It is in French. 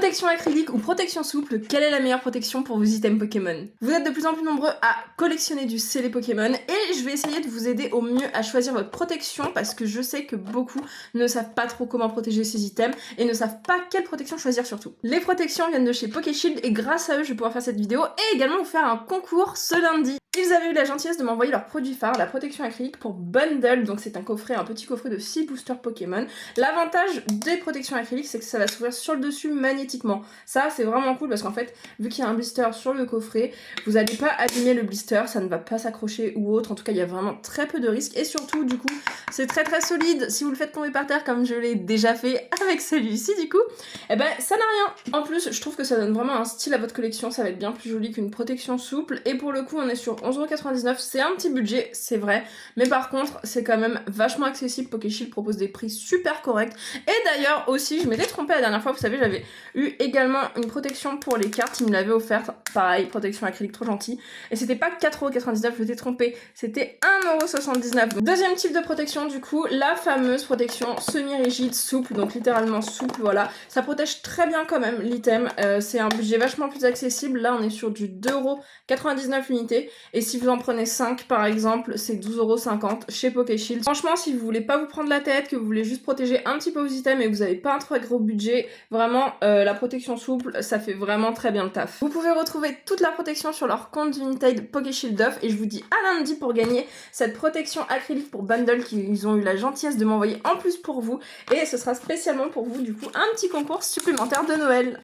Protection acrylique ou protection souple, quelle est la meilleure protection pour vos items Pokémon? Vous êtes de plus en plus nombreux à collectionner du scellé Pokémon et je vais essayer de vous aider au mieux à choisir votre protection parce que je sais que beaucoup ne savent pas trop comment protéger ces items et ne savent pas quelle protection choisir surtout. Les protections viennent de chez Pokéshield et grâce à eux je vais pouvoir faire cette vidéo et également vous faire un concours ce lundi. Ils avaient eu la gentillesse de m'envoyer leur produit phare, la protection acrylique pour Bundle, donc c'est un coffret, un petit coffret de 6 boosters Pokémon. L'avantage des protections acryliques, c'est que ça va s'ouvrir sur le dessus magnétiquement. Ça, c'est vraiment cool parce qu'en fait, vu qu'il y a un blister sur le coffret, vous n'allez pas abîmer le blister, ça ne va pas s'accrocher ou autre. En tout cas, il y a vraiment très peu de risques et surtout, du coup, c'est très très solide. Si vous le faites tomber par terre comme je l'ai déjà fait avec celui-ci, du coup, eh ben, ça n'a rien. En plus, je trouve que ça donne vraiment un style à votre collection, ça va être bien plus joli qu'une protection souple. Et pour le coup, on est sur 11,99 €, c'est un petit budget, c'est vrai, mais par contre, c'est quand même vachement accessible. Pokéshield propose des prix super corrects. Et d'ailleurs, aussi, je m'étais trompée la dernière fois, vous savez, j'avais eu également une protection pour les cartes, ils me l'avaient offerte, pareil, protection acrylique trop gentil, et c'était pas 4,99 €, je m'étais trompée, c'était 1,79 €. Deuxième type de protection, du coup, la fameuse protection semi-rigide, souple, donc littéralement souple, voilà, ça protège très bien quand même l'item, c'est un budget vachement plus accessible, là on est sur du 2,99 € l'unité, et si vous en prenez 5 par exemple, c'est 12,50 € chez Pokéshield. Franchement, si vous voulez pas vous prendre la tête, que vous voulez juste protéger un petit peu vos items et que vous avez pas un très gros budget, vraiment la protection souple, ça fait vraiment très bien le taf. Vous pouvez retrouver toute la protection sur leur compte Vinted Pokéshield Off et je vous dis à lundi pour gagner cette protection acrylique pour Bundle qu'ils ont eu la gentillesse de m'envoyer en plus pour vous, et ce sera spécialement pour vous du coup un petit concours supplémentaire de Noël.